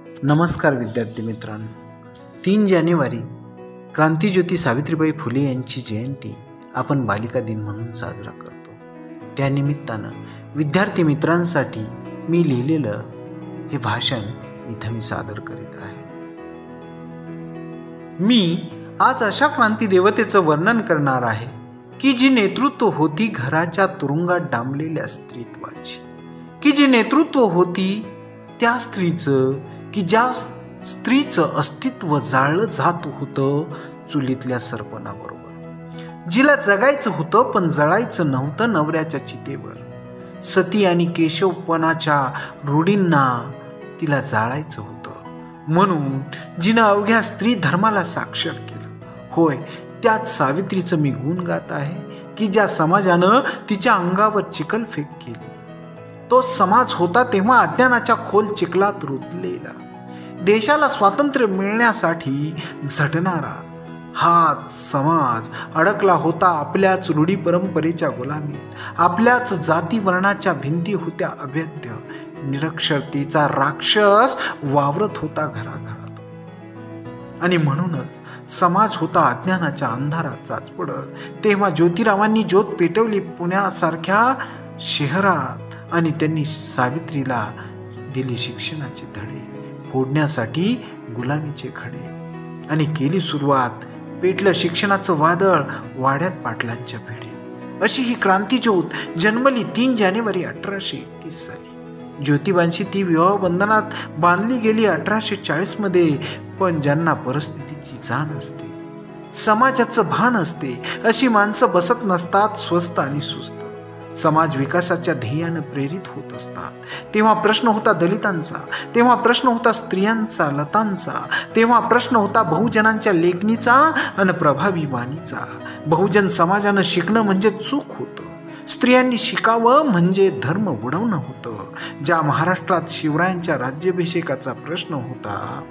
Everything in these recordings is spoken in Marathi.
नमस्कार विद्यार्थी मित्रांनो, 3 जानेवारी क्रांतिज्योती सावित्रीबाई फुले यांची जयंती आपण बालिका दिन म्हणून साजरा करतो. त्यानिमित्तानं विद्यार्थी मित्रांसाठी मी लिहिलेलं हे भाषण इथं मी सादर करीत आहे. मी आज अशा क्रांती देवतेचं वर्णन करणार आहे की जी नेतृत्व होती घराच्या तुरुंगात डांबलेल्या स्त्रीत्वाची, की जी नेतृत्व होती त्या स्त्रीचं, की ज्या स्त्रीचं अस्तित्व जाळलं जात होतं चुलीतल्या सरपणाबरोबर, जिला जगायचं होतं पण जळायचं नव्हतं नवऱ्याच्या चितेवर. सती आणि केशवपणाच्या रूढींना तिला जाळायचं होतं, म्हणून जिनं अवघ्या स्त्री धर्माला साक्षर केलं. होय, त्याच सावित्रीचं मी गुण गात आहे की ज्या समाजानं तिच्या अंगावर चिखलफेक केली. तो समाज होता तेव्हा अज्ञानाच्या खोल चिखलात रुतलेला, देशाला स्वातंत्र्य मिळण्यासाठी झटणारा. हा समाज अडकला होता आपल्याच रूढी परंपरेच्या गुलामीत. आपल्याच जाती वर्णाच्या भिंती होत्या अभेद्य. निरक्षरतेचा राक्षस वावरत होता घराघरात. आणि म्हणूनच समाज होता अज्ञानाच्या अंधारात चाचपडत. तेव्हा ज्योतिरावांनी ज्योत पेटवली पुण्यासारख्या शहरात, आणि त्यांनी सावित्रीला दिले शिक्षणाचे धडे, फोडण्यासाठी गुलामीचे खडे, आणि केली सुरुवात. पेटलं शिक्षणाचं वादळ, वाड्यात पाटलांच्या भेडे. अशी ही क्रांतीज्योत जन्मली 3 जानेवारी 1831 साली. ज्योतिबांशी ती विवाह बंधनात बांधली गेली 1840 मध्ये. पण ज्यांना परिस्थितीची जाण असते, समाजाचं भान असते, अशी माणसं बसत नसतात स्वस्थ आणि सुस्त. समाज विकासाच्या ध्येयानं प्रेरित होत असतात. तेव्हा प्रश्न होता दलितांचा, तेव्हा प्रश्न होता स्त्रियांचा, लतांचा, तेव्हा प्रश्न होता बहुजनांच्या लेखणीचा आणि प्रभावी वाणीचा. बहुजन समाजानं शिकणं म्हणजे चूक होतं. स्त्रियांनी शिकावं म्हणजे धर्म उडवणं होतं. ज्या महाराष्ट्रात शिवरायांच्या राज्याभिषेकाचा प्रश्न होता,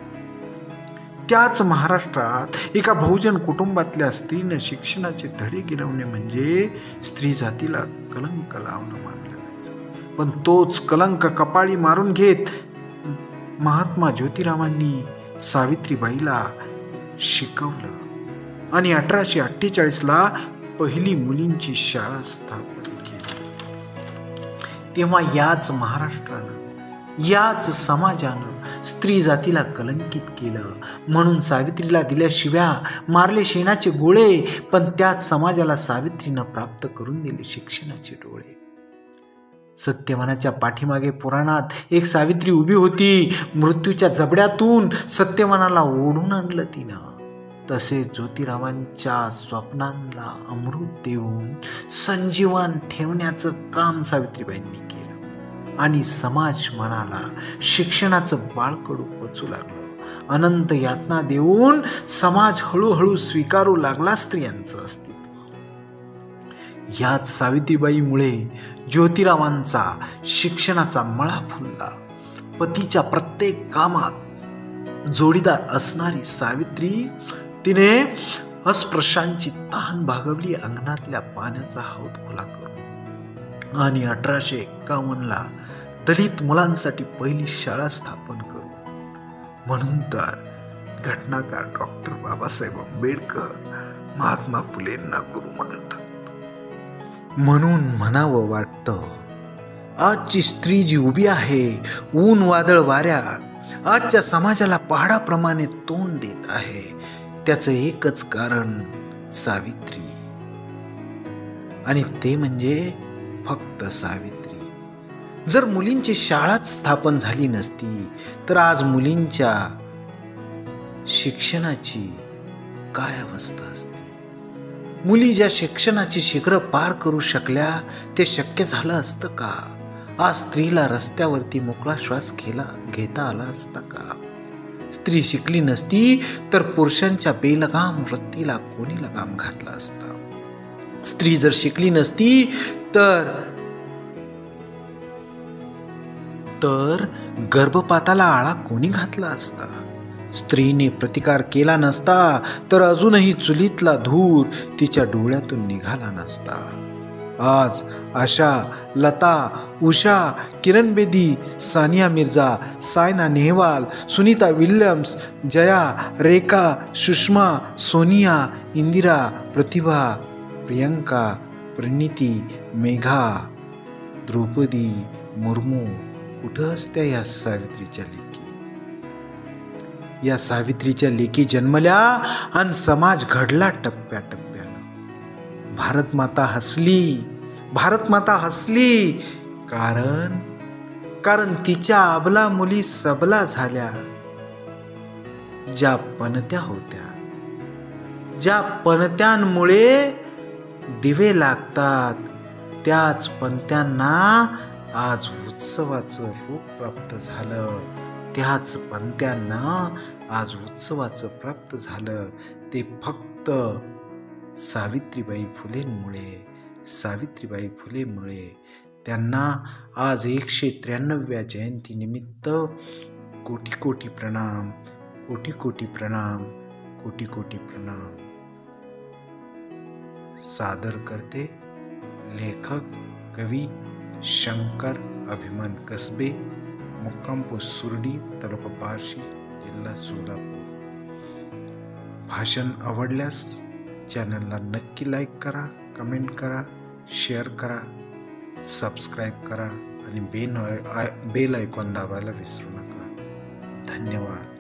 त्याच महाराष्ट्रात एका बहुजन कुटुंबातल्या स्त्रीनं शिक्षणाचे धडे गिरवणे म्हणजे स्त्री जातीला कलंक लावणं मानलं जायचं. पण तोच कलंक कपाळी मारून घेत महात्मा ज्योतिरावांनी सावित्रीबाईला शिकवलं आणि 1848 पहिली मुलींची शाळा स्थापन केली. तेव्हा याच महाराष्ट्रानं, याच समाजानं स्त्री जातीला कलंकित केलं. म्हणून सावित्रीला दिल्या शिव्या, मारले शेणाचे गोळे, पण त्याच समाजाला सावित्रीनं प्राप्त करून दिले शिक्षणाचे डोळे. सत्यवानाच्या पाठीमागे पुराणात एक सावित्री उभी होती. मृत्यूच्या जबड्यातून सत्यवानाला ओढून आणलं तिनं. तसे ज्योतिरावांच्या स्वप्नांना अमृत देऊन संजीवन ठेवण्याचं काम सावित्रीबाईंनी केलं. आणि समाज मनाला शिक्षणाचं बाळकडू पचू लागलं. अनंत यातना देऊन समाज हळूहळू स्वीकारू लागला स्त्रियांचं अस्तित्व. याच सावित्रीबाईमुळे ज्योतिरावांचा शिक्षणाचा मळा फुलला. पतीच्या प्रत्येक कामात जोडीदार असणारी सावित्री, तिने अस्पृश्यांची तहान भागवली अंगणातल्या पाण्याचा हौद खुला करून. आणि 1851 दलित मुलांसाठी पहिली शाळा स्थापन करू. म्हणून तर घटनाकार डॉक्टर बाबासाहेब आंबेडकर महात्मा फुलेंना गुरु मानतात. म्हणून म्हणावं वाटतं, आजची स्त्री जी उभी आहे ऊन वादळ वाऱ्यात, आजच्या समाजाला पहाडाप्रमाणे तोंड देत आहे, त्याचं एकच कारण सावित्री, आणि ते म्हणजे फक्त सावित्री. जर मुलींची शाळाच स्थापन झाली नसती तर आज मुलींच्या शिक्षणाची काय अवस्था असती. मुली ज्या शिक्षणाची शिखरं पार करू शकल्या ते शक्य झालं असतं का? आज स्त्रीला रस्त्यावरती मोकळा श्वास घेता आला असता का? स्त्री शिकली नसती तर पुरुषांच्या बेलगाम वृत्तीला कोणी लगाम घातला असता? स्त्री जर शिकली नसती तर गर्भपाताला आळा कोणी घातला असता? स्त्रीने प्रतिकार केला नसता तर अजूनही चुलीतला धूर तिच्या डोळ्यातून निघाला नसता. आज आशा, लता, उषा, किरण बेदी, सानिया मिर्झा, सायना नेहवाल, सुनीता विल्यम्स, जया, रेखा, सुषमा, सोनिया, इंदिरा, प्रतिभा, प्रियंका, प्रणिती, मेघा, द्रौपदी मुर्मू कुठं असत्या या सावित्रीच्या लेकी? या सावित्रीच्या लेकी जन्मल्या आणि समाज घडला टप्प्याटप्प्यानं. भारत माता हसली कारण तिच्या अबला मुली सबला झाल्या. ज्या पणत्या होत्या, ज्या पणत्यांमुळे दिवे लागतात, त्याच पणत्यांना आज उत्सवाचं रूप प्राप्त झालं. त्याच पणत्यांना आज उत्सवाचं प्राप्त झालं. ते फक्त सावित्रीबाई फुलेंमुळे. त्यांना आज 193व्या जयंतीनिमित्त कोटी कोटी प्रणाम. सादर करते लेखक कवी शंकर अभिमान कसबे, मुक्काम पोस्ट सुरडी, तालुका बार्शी, जिल्हा सोलापूर. भाषण आवडल्यास चॅनलला नक्की लाईक करा, कमेंट करा, शेअर करा, सबस्क्राईब करा आणि बेल आयकॉन दाबायला विसरू नका. धन्यवाद.